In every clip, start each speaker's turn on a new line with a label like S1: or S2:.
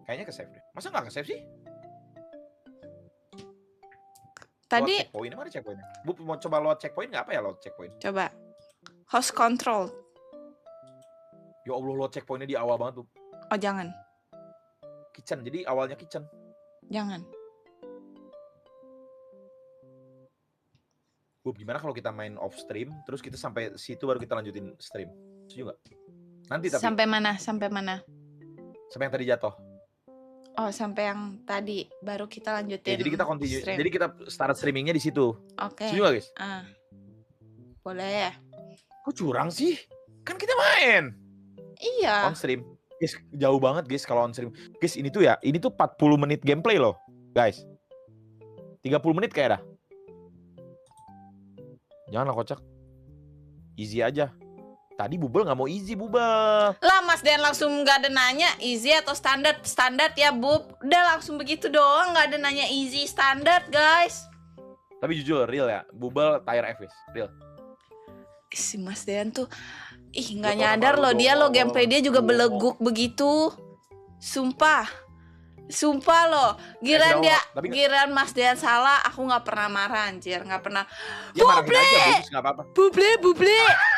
S1: Kayaknya ke-save deh. Masa nggak ke-save sih?
S2: Tadi
S1: checkpoint, mana checkpointnya? Bu mau coba load checkpoint nggak? Apa ya load checkpoint?
S2: coba host control.
S1: Ya Allah, load checkpointnya di awal banget, Bu.
S2: Oh jangan.
S1: Kitchen, jadi awalnya kitchen.
S2: Jangan.
S1: Bu, gimana kalau kita main off stream, terus kita sampai situ baru kita lanjutin stream? Setuju nggak? Nanti tapi.
S2: Sampai mana? Sampai mana?
S1: Sampai yang tadi jatuh.
S2: Oh, sampai yang tadi baru kita lanjutin.
S1: Ya, jadi kita continue.
S2: stream.
S1: Jadi kita start streamingnya di situ.
S2: Oke.
S1: Setuju nggak, guys?
S2: Boleh.
S1: Kok curang sih? Kan kita main.
S2: Iya.
S1: On stream. Guys, jauh banget guys kalau on stream. Guys, ini tuh 40 menit gameplay loh, guys. 30 menit kayak dah. Janganlah kocak. Easy aja. Tadi Bubel nggak mau easy, Bubel.
S2: Lah Mas Dan langsung nggak ada nanya easy atau standar. Standar ya Bub. Udah langsung begitu doang, nggak ada nanya easy standar guys.
S1: Tapi jujur real ya, Bubel tire F guys, real.
S2: Si Mas Dan tuh nggak nyadar loh dia lo gameplay dia juga beleguk begitu. Sumpah loh, giran Mas Dean salah, aku nggak pernah marah anjir, nggak pernah.
S1: Ya,
S2: Buble,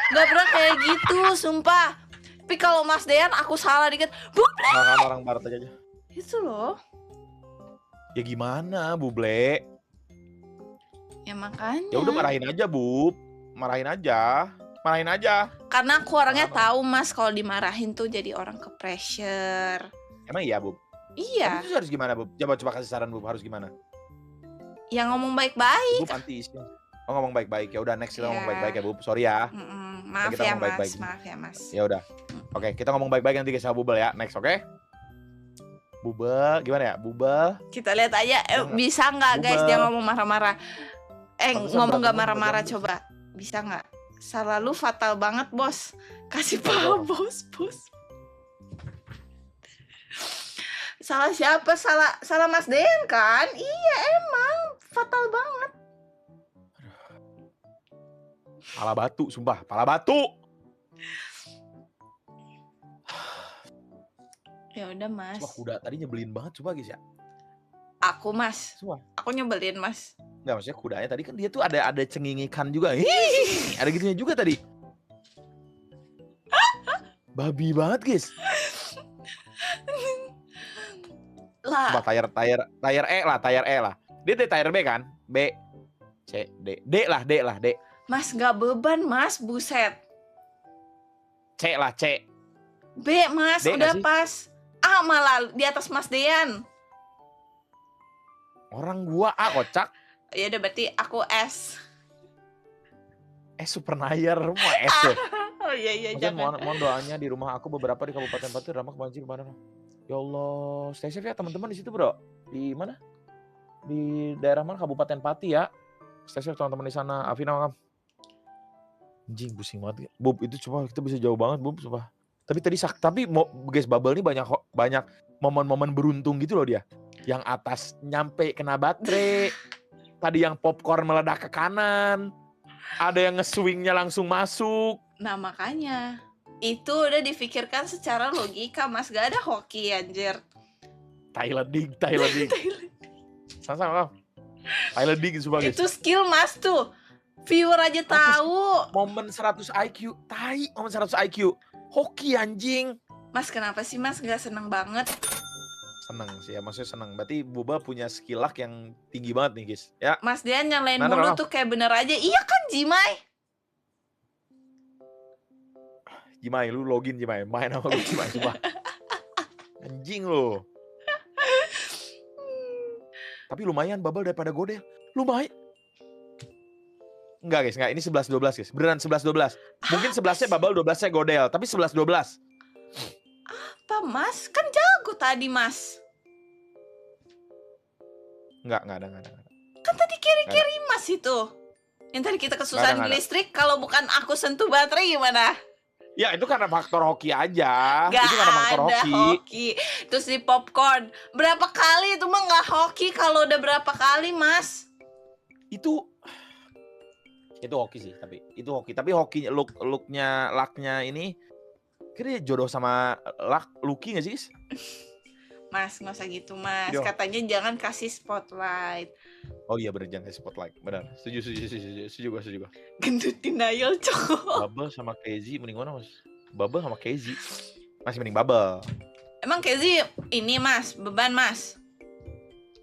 S2: nggak pernah kayak gitu, sumpah. Tapi kalau Mas Dean aku salah dikit, buble.
S1: Orang barat aja.
S2: Itu loh.
S1: Ya gimana, Buble?
S2: Ya makanya.
S1: Ya udah marahin aja, Bub. Marahin aja.
S2: Karena aku orangnya tahu Mas kalau dimarahin tuh jadi orang ke pressure.
S1: Emang iya, Bub?
S2: Iya.
S1: Tapi harus gimana, Bub? Coba kasih saran, Bub. Harus gimana?
S2: Ya ngomong baik-baik.
S1: Bub anti isi. Oh, ngomong baik-baik. Ya udah next kita ngomong baik-baik ya, Bub. Sorry ya.
S2: Maaf ya, Mas. Maaf ya, Mas.
S1: Ya udah. Oke, kita ngomong baik-baik nanti sama Bubel ya. Next, oke? Bubel, gimana ya? Bubel.
S2: Kita lihat aja bisa nggak guys dia ngomong marah-marah. Ngomong nggak marah-marah coba. Bisa nggak? Salah lu fatal banget, Bos. Kasih paham, Bos. Salah siapa? Salah Mas Den kan? Iya emang fatal banget.
S1: Pala batu, sumpah, pala batu.
S2: Ya udah Mas.
S1: Wah, kuda tadi nyebelin banget coba guys ya.
S2: Aku Mas.
S1: Sumpah.
S2: Aku nyebelin Mas.
S1: Enggak, maksudnya kudanya tadi kan dia tuh ada cengingikan juga. Ada gitunya juga tadi. Babi banget guys.
S2: Lah.
S1: Coba tire E lah. Dia tire B kan? B, C, D. D lah.
S2: Mas nggak beban Mas, buset.
S1: C lah, C.
S2: B Mas,
S1: D
S2: udah pas. A malah di atas Mas Dean.
S1: Orang gua A kocak.
S2: Ya udah berarti aku S.
S1: Super Nair, rumah S tuh.
S2: Oh iya jangan.
S1: Mohon doanya di rumah aku beberapa di Kabupaten Pati ramah banjir kemana. Ya Allah, stay safe ya teman-teman di situ bro. Di mana? Di daerah mana? Kabupaten Pati ya. Stay safe teman-teman di sana. Afina makam. Anjing pusing banget. Bub itu cuma kita bisa jauh banget Bub, sumpah. Tapi guys Bubble ini banyak momen-momen beruntung gitu loh dia. Yang atas nyampe kena baterai. Tadi yang popcorn meledak ke kanan. Ada yang nge-swingnya langsung masuk.
S2: Nah makanya itu udah difikirkan secara logika Mas, gak ada hoki anjir.
S1: Thailand dig. Sama-sama. Thailand dig sebagai.
S2: Itu skill Mas tuh. Viewer aja tahu.
S1: Momen 100 IQ. Momen 100 IQ. Hoki anjing.
S2: Mas kenapa sih Mas gak seneng banget?
S1: Seneng sih ya, maksudnya seneng. Berarti Buba punya skill luck yang tinggi banget nih guys. Ya.
S2: Mas Dian nyalain mulu tuh kayak bener aja. Iya kan Jimai?
S1: Jimai, lu login Jimai. Main sama lu Jimai, coba. Anjing lu. Tapi lumayan Bubble daripada Godel. Lumayan. Enggak guys, enggak. Ini 11-12 guys. Beneran 11-12. Mungkin 11-nya Bubble, 12-nya Godel. Tapi 11-12.
S2: Apa Mas? Kan jago tadi Mas.
S1: Enggak ada.
S2: Kan tadi kiri-kiri Mas itu. Yang tadi kita kesusahan listrik. Kalau bukan aku sentuh baterai gimana?
S1: Ya itu karena faktor hoki aja.
S2: Gak
S1: itu karena faktor
S2: ada hoki. Terus di popcorn. Berapa kali itu mah gak hoki kalau udah berapa kali Mas?
S1: Itu hoki sih, tapi hokinya lucknya ini kira jodoh sama Lucky nggak sih?
S2: Mas, nggak usah gitu, Mas.
S1: Yo.
S2: Katanya jangan kasih spotlight.
S1: Oh iya bener, jangan kasih spotlight. Benar. Setuju gua.
S2: Gendut denial, cowok.
S1: Bubble sama Kezi mending mana, Mas? Bubble sama Kezi. Masih mending Bubble.
S2: Emang Kezi ini, Mas, beban, Mas?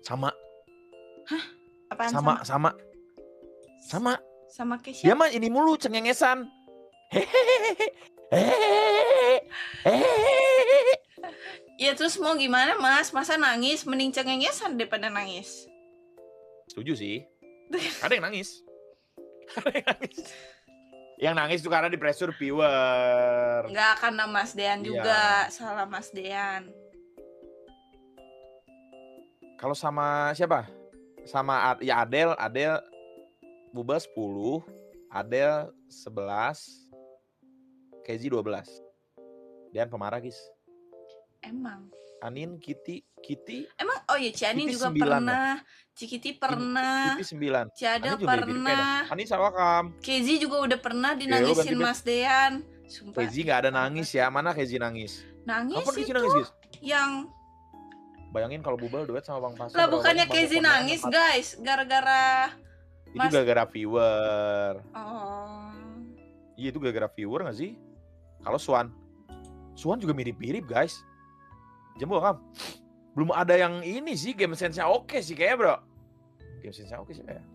S1: Sama.
S2: Apaan
S1: Sama.
S2: Sama kayak
S1: Dia
S2: siapa?
S1: mah ini mulu cengengesan.
S2: Ya terus mau gimana, Mas? Masa nangis? Mending cengengesan daripada nangis.
S1: Setuju sih. Ada yang nangis. Yang nangis tuh karena di pressure viewer.
S2: Nggak, karena Mas Dean
S1: Iya.
S2: juga. Salah Mas Dean.
S1: Kalau sama siapa? Sama ya Adel Bubba 10, Adel 11, Kezi 12. Dean pemarah, guys.
S2: Emang.
S1: Anin, Kitty.
S2: Emang oh ya Cianin
S1: Kitty
S2: juga
S1: 9
S2: pernah. Cikiti pernah.
S1: Kitty 9.
S2: Ciada
S1: Anin juga mirip-mirip
S2: pernah.
S1: beda. Anin sama Kam.
S2: Kezi juga udah pernah
S1: lu
S2: dinangisin
S1: ganti
S2: Mas Dean. Sumpah.
S1: Kezi nggak ada nangis ya. Mana Kezi nangis?
S2: Nangis
S1: Kapan Kezi
S2: itu
S1: nangis, guys?
S2: yang
S1: Bayangin kalau Bubble duet sama Bang Pasar.
S2: lah bukannya Kezi nangis, guys, gara-gara
S1: Itu
S2: Mas.
S1: gara-gara viewer.
S2: Oh.
S1: Iya, itu gara-gara viewer nggak sih? Kalau Swan juga mirip-mirip, guys. Jembo, Kam. Belum ada yang ini sih, game sense-nya oke sih kayaknya, bro. Game sense-nya oke sih kayak.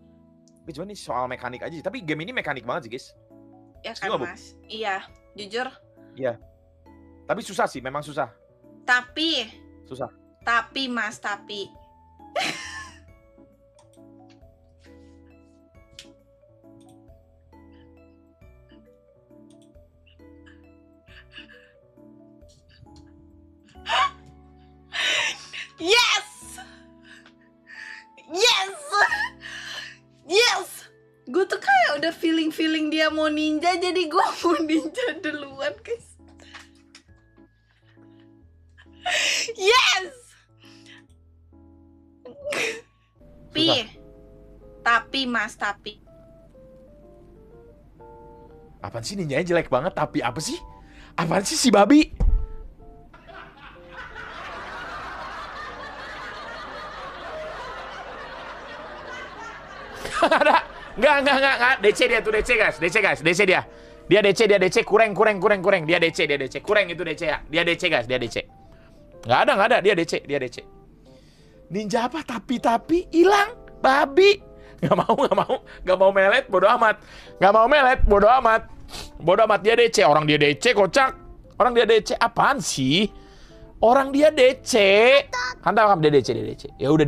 S1: Tapi cuma ini soal mekanik aja sih. Tapi game ini mekanik banget sih, guys.
S2: Ya
S1: Setuju
S2: kan,
S1: nggak, Bu?
S2: Mas? Iya, jujur.
S1: Tapi susah sih, memang susah.
S2: Tapi Mas, tapi Yes! Gue tuh kayak udah feeling dia mau ninja, jadi gue mau ninja duluan, guys. Yes! Tapi Mas, tapi
S1: Apaan sih ninjanya jelek banget, tapi apa sih? Apaan sih si babi? Ada. Enggak. DC dia tuh, DC guys. DC dia. Dia DC, kurang. Dia DC. Kurang itu DC ya. Dia DC guys, dia DC. Enggak ada, dia DC. Ninja apa? Tapi hilang, babi. Enggak mau melet, bodo amat. Bodo amat dia DC, orang dia DC kocak. Orang dia DC apaan sih? Orang dia DC. Hantam dia DC. Ya udah.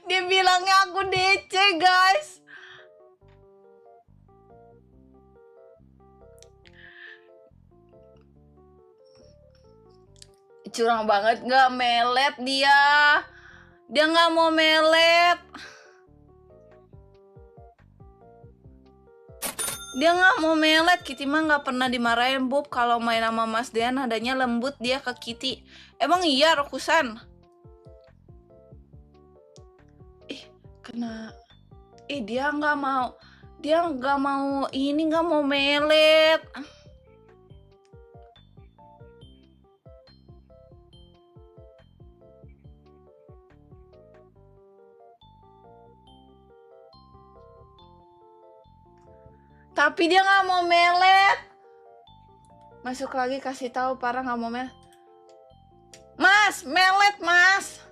S2: dia bilangnya aku DC, guys. Curang banget, nggak melet dia nggak mau melet. Kitty mah nggak pernah dimarahin, Bob. Kalau main sama Mas Dean nadanya lembut dia ke Kitty. Emang iya, Rokusan? Dia nggak mau melet. Tapi dia nggak mau melet. Masuk lagi, kasih tahu Parah nggak mau melet. Mas, melet, Mas.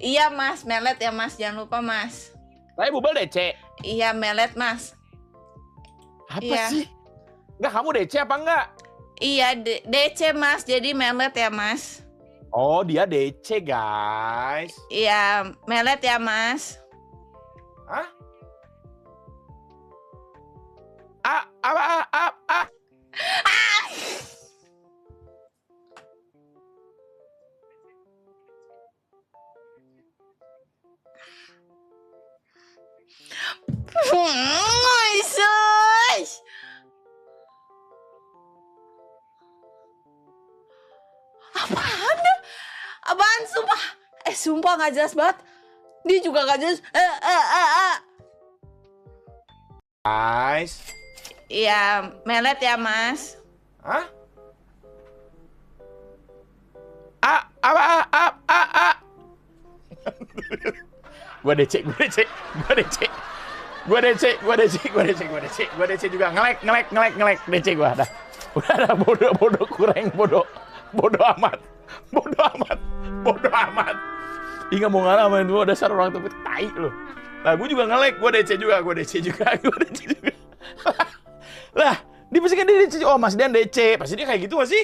S2: Iya, Mas, melet ya, Mas. Jangan lupa, Mas.
S1: Saya Bubble DC.
S2: Iya, melet, Mas.
S1: Apa
S2: Iya.
S1: sih? Enggak, kamu DC apa enggak?
S2: Iya, DC, Mas. Jadi melet ya, Mas.
S1: Oh, dia DC, guys.
S2: Iya, melet ya, Mas.
S1: Hah?
S2: Sus. sumpah nggak jelas banget. Dia juga nggak jelas.
S1: Guys.
S2: Iya, melet ya Mas.
S1: Hah? Gua DC juga ngelek DC gua dah. Udah bodoh kurang bodoh amat. Ih nggak mau ngalah main dua dasar orang tuh tai lo. Nah gue juga ngelek, gue DC juga. Lah, dia pasti kan dia DC. Oh Mas Dian DC, pasti dia kayak gitu gak sih?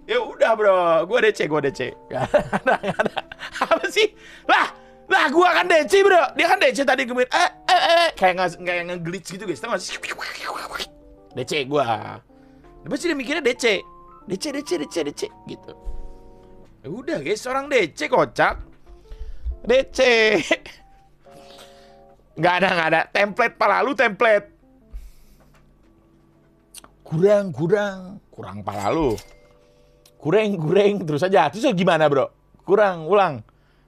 S1: Ya udah bro, gue DC. Gak ada. Apa sih? Lah gue kan DC bro. Dia kan DC tadi gue kayak nge-glitch gitu guys. Tau gak sih? DC gue. Pasti dia mikirnya DC gitu. Ya udah guys, orang DC kocak. DC. Nggak ada. Template pala lu template. Kurang pala lu. Kurang terus aja. Terus gimana bro? Kurang, ulang.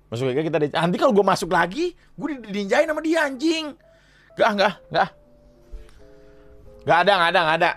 S1: Masuk lagi kita nanti kalau gue masuk lagi, gue dininjain sama dia anjing. Nggak ada.